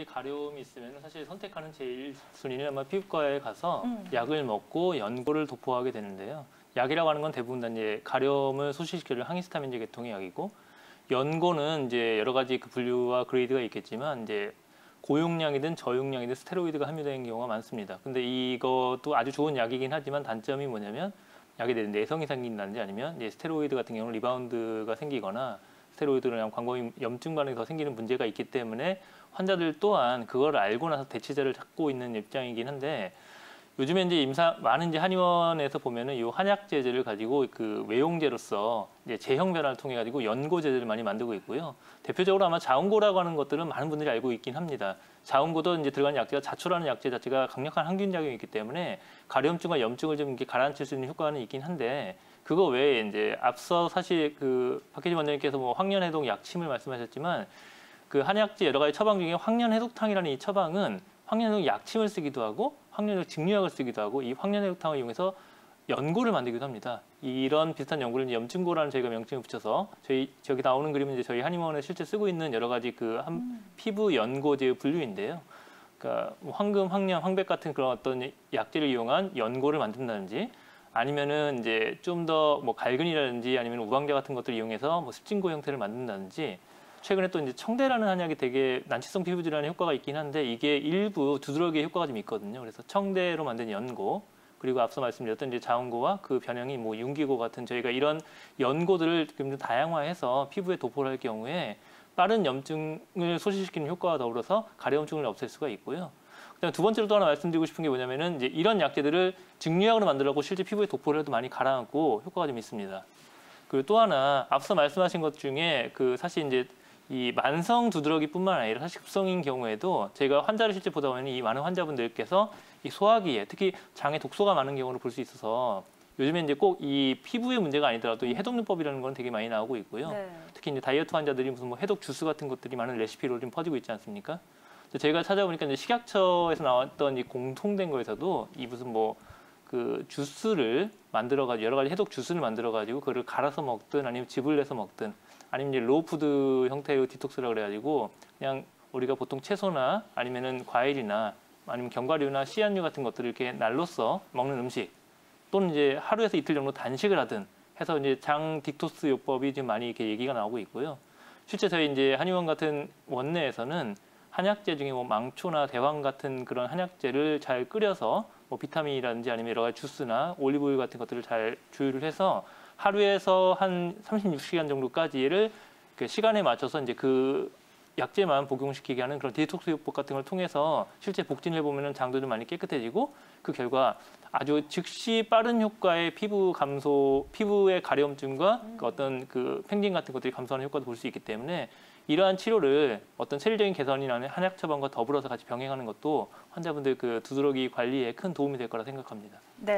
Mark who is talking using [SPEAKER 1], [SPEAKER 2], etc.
[SPEAKER 1] 가려움이 있으면 사실 선택하는 제일 순위는 아마 피부과에 가서 약을 먹고 연고를 도포하게 되는데요. 약이라고 하는 건 대부분 다 이제 가려움을 소실시켜줄 항히스타민제 계통의 약이고, 연고는 이제 여러 가지 그 분류와 그레이드가 있겠지만 이제 고용량이든 저용량이든 스테로이드가 함유되는 경우가 많습니다. 근데 이것도 아주 좋은 약이긴 하지만 단점이 뭐냐면 약에 대한 내성이 생긴다든지 아니면 이제 스테로이드 같은 경우는 리바운드가 생기거나 스테로이드랑 광범위 염증 반응이 더 생기는 문제가 있기 때문에 환자들 또한 그걸 알고 나서 대체제를 찾고 있는 입장이긴 한데, 요즘에 이제 많은 이제 한의원에서 보면은 이 한약제제를 가지고 그 외용제로서 이제 제형 변화를 통해 가지고 연고제제를 많이 만들고 있고요. 대표적으로 아마 자운고라고 하는 것들은 많은 분들이 알고 있긴 합니다. 자운고도 이제 들어간 약제가 자초라는 약제 자체가 강력한 항균 작용이 있기 때문에 가려움증과 염증을 좀 이렇게 가라앉힐 수 있는 효과는 있긴 한데, 그거 외에 이제 앞서 사실 그 박혜진 원장님께서 뭐 황련해독 약침을 말씀하셨지만, 그 한약재 여러 가지 처방 중에 황련해독탕이라는 이 처방은 황련해독 약침을 쓰기도 하고 황련해독 증류약을 쓰기도 하고 이 황련해독탕을 이용해서 연고를 만들기도 합니다. 이런 비슷한 연고를 염증고라는 저희가 명칭을 붙여서 저기 나오는 그림은 이제 저희 한의원에 실제 쓰고 있는 여러 가지 그 피부 연고제의 분류인데요. 그러니까 황금, 황련, 황백 같은 그런 어떤 약재를 이용한 연고를 만든다든지, 아니면은 이제 좀 더 뭐 갈근이라든지 아니면 우방자 같은 것들을 이용해서 뭐 습진고 형태를 만든다든지, 최근에 또 이제 청대라는 한약이 되게 난치성 피부 질환에 효과가 있긴 한데 이게 일부 두드러기에 효과가 좀 있거든요. 그래서 청대로 만든 연고, 그리고 앞서 말씀드렸던 이제 자운고와 그 변형이 뭐 윤기고 같은 저희가 이런 연고들을 좀 다양화해서 피부에 도포를 할 경우에 빠른 염증을 소실시키는 효과와 더불어서 가려움증을 없앨 수가 있고요. 그다음에 두 번째로 또 하나 말씀드리고 싶은 게 뭐냐면은 이제 이런 약재들을 증류약으로 만들려고 실제 피부에 도포를 해도 많이 가라앉고 효과가 좀 있습니다. 그리고 또 하나 앞서 말씀하신 것 중에 그 사실 이제 이 만성 두드러기뿐만 아니라 사실 급성인 경우에도 제가 환자를 실제 보다 보면 이 많은 환자분들께서 이 소화기에 특히 장에 독소가 많은 경우를 볼 수 있어서 요즘에 이제 꼭 이 피부의 문제가 아니더라도 이 해독요법이라는 건 되게 많이 나오고 있고요. 네. 특히 이제 다이어트 환자들이 무슨 뭐 해독 주스 같은 것들이 많은 레시피로 좀 퍼지고 있지 않습니까? 제가 찾아보니까 이제 식약처에서 나왔던 이 공통된 거에서도 이 무슨 뭐 그 주스를 만들어가지고 여러 가지 해독 주스를 만들어가지고 그거를 갈아서 먹든 아니면 즙을 내서 먹든 아니면 이제 로우푸드 형태의 디톡스라 그래가지고 그냥 우리가 보통 채소나 아니면은 과일이나 아니면 견과류나 씨앗류 같은 것들을 이렇게 날로써 먹는 음식, 또는 이제 하루에서 이틀 정도 단식을 하든 해서 이제 장 디톡스 요법이 지금 많이 이렇게 얘기가 나오고 있고요. 실제 저희 이제 한의원 같은 원내에서는 한약재 중에 뭐 망초나 대황 같은 그런 한약재를 잘 끓여서 뭐 비타민이라든지 아니면 여러 가지 주스나 올리브오일 같은 것들을 잘 조율을 해서 하루에서 한 36시간 정도까지를 그 시간에 맞춰서 이제 그 약재만 복용시키게 하는 그런 디톡스 요법 같은 걸 통해서 실제 복진을 해보면 장도 좀 많이 깨끗해지고, 그 결과 아주 즉시 빠른 효과의 피부 감소, 피부의 가려움증과 그 어떤 그 팽진 같은 것들이 감소하는 효과도 볼 수 있기 때문에 이러한 치료를 어떤 체질적인 개선이나 한약 처방과 더불어서 같이 병행하는 것도 환자분들 그 두드러기 관리에 큰 도움이 될 거라 생각합니다.
[SPEAKER 2] 네.